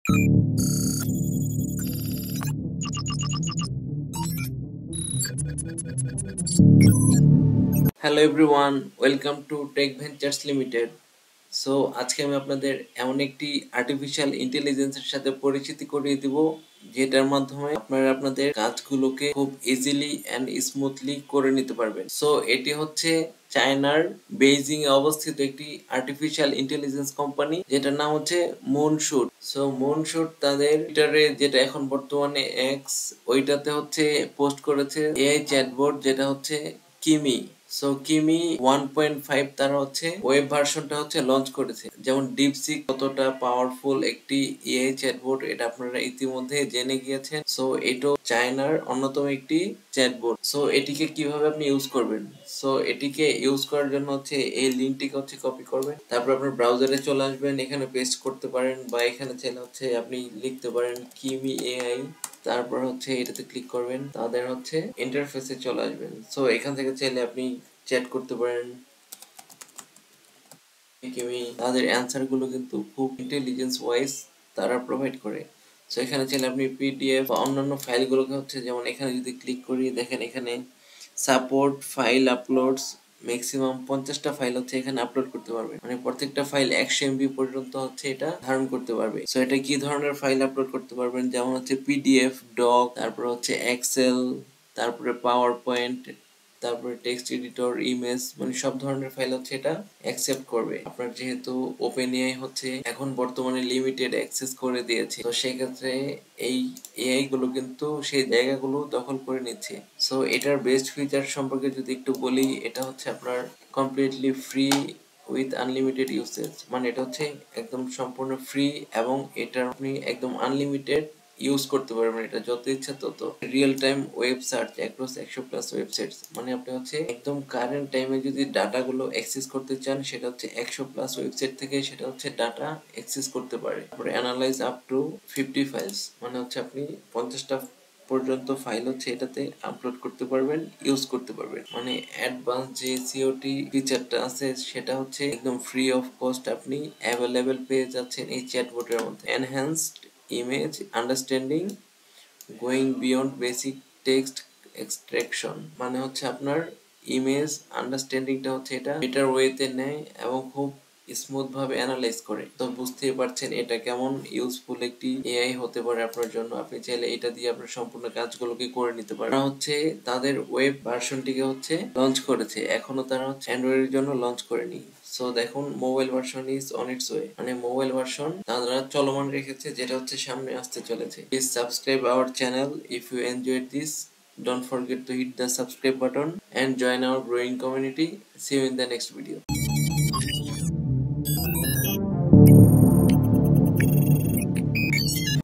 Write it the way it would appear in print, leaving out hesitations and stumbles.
Hello everyone, welcome to Tech Ventures Limited. So আজকে আমি আপনাদের এমন একটি আর্টিফিশিয়াল ইন্টেলিজেন্সের সাথে পরিচিতি করিয়ে দিব যেটার মাধ্যমে আপনারা আপনাদের কাজগুলোকে খুব ইজিলি অ্যান্ড স্মুথলি করে নিতে পারবেন। সো এটি হচ্ছে চায়নার বেইজিং এ অবস্থিত একটি আর্টিফিশিয়াল ইন্টেলিজেন্স কোম্পানি যেটার নাম হচ্ছে মুনশুট। সো মুনশুট তাদের টুইটারে, যেটা এখন বর্তমানে এক্স, ওইটাতে হচ্ছে পোস্ট করেছে এআই চ্যাটবট যেটা হচ্ছে কিমি। সো কিমি 1.5 তারা হচ্ছে ওয়েব ভার্সনটা হচ্ছে লঞ্চ করেছে। যেমন ডিপসিক কতটা পাওয়ারফুল একটি এআই চ্যাটবট এটা আপনারা ইতিমধ্যে জেনে গিয়েছেন। সো এটাও চায়নার অন্যতম একটি চ্যাটবট। সো এটিকে কিভাবে আপনি ইউজ করবেন? সো এটিকে ইউজ করার জন্য হচ্ছে এই লিঙ্কটিকে হচ্ছে কপি করবেন, তারপর আপনার ব্রাউজারে চলে আসবেন, এখানে পেস্ট করতে পারেন বা এখানে চাইলে হচ্ছে আপনি লিখতে পারেন কিমি এআই, তারপর হচ্ছে এটাতে ক্লিক করবেন, তাদের হচ্ছে ইন্টারফেসে চলে আসবেন। সো এখান থেকে চাইলে আপনি চ্যাট করতে পারেন। তাদের অ্যান্সার গুলো কিন্তু খুব ইন্টেলিজেন্স ওয়াইজ তারা প্রোভাইড করে। সো এখানে চাইলে আপনি পিডিএফ বা অন্যান্য ফাইলগুলোকে হচ্ছে, যেমন এখানে যদি ক্লিক করি দেখেন এখানে সাপোর্ট ফাইল আপলোডস, ম্যাক্সিমাম 50টা ফাইল হচ্ছে এখানে আপলোড করতে পারবে, মানে প্রত্যেকটা ফাইল 100 এমবি পর্যন্ত হচ্ছে এটা ধারণ করতে পারবে। সো এটা কি ধরনের ফাইল আপলোড করতে পারবেন, যেমন হচ্ছে পিডিএফ, ডক, তারপর হচ্ছে এক্সেল, তারপরে পাওয়ার পয়েন্ট, তারপরে টেক্সট এডিটর, ইমেজ, মানে সব ধরনের ফাইল হচ্ছে এটা অ্যাকসেপ্ট করবে। আপনার যেহেতু ওপেন এআই হচ্ছে এখন বর্তমানে লিমিটেড অ্যাক্সেস করে দিয়েছে, তো সেই ক্ষেত্রে এই এআই গুলো কিন্তু সেই জায়গাগুলো দখল করে নিচ্ছে। সো এটার বেস্ট ফিচার সম্পর্কে যদি একটু বলি, এটা হচ্ছে আপনার completely free with unlimited usage, মানে এটা হচ্ছে একদম সম্পূর্ণ ফ্রি এবং এটা আপনি একদম আনলিমিটেড ইউজ করতে পারবেন, এটা যত ইচ্ছা তত। Real time web search across 100+ websites, মানে আপনি হচ্ছে একদম কারেন্ট টাইমে যদি ডাটাগুলো অ্যাক্সেস করতে চান, সেটা হচ্ছে 100+ ওয়েবসাইট থেকে সেটা হচ্ছে ডাটা অ্যাক্সেস করতে পারে। তারপরে অ্যানালাইজ আপ টু 50 ফাইলস, মানে হচ্ছে আপনি 50টা পর্যন্ত ফাইল হচ্ছে এটাতে আপলোড করতে পারবেন, ইউজ করতে পারবেন। মানে অ্যাডভান্স যে সিওটি ফিচারটা আছে সেটা হচ্ছে একদম ফ্রি অফ কস্ট আপনি অ্যাভেলেবেল পেয়ে যাচ্ছেন এই চ্যাটবটের মধ্যে। Enhanced image understanding, going beyond basic text extraction, মানে হচ্ছে আপনার ইমেজ আন্ডারস্ট্যান্ডিংটা হচ্ছে এটা বেটার ওয়েতে নেয় এবং খুব স্মুথ ভাবে অ্যানালাইজ করে। তো বুঝতেই পারছেন এটা কেমন ইউজফুল একটি এআই হতে পারে আপনার জন্য। আপনি চাইলে এটা দিয়ে আপনার সম্পূর্ণ কাজগুলোকে করে নিতে পারেন। তারা হচ্ছে তাদের ওয়েব ভার্সনটিকে হচ্ছে লঞ্চ করেছে, এখনো তারা হচ্ছে অ্যান্ড্রয়েডের জন্য লঞ্চ করেনি। সো দেখুন mobile version is on its way, মানে মোবাইল ভার্সন তারা চলমান রেখেছে, যেটা হচ্ছে সামনে আসতে চলেছে। Please subscribe our channel if you enjoyed this. Don't forget to hit the subscribe button and join our growing community. See you in the next video.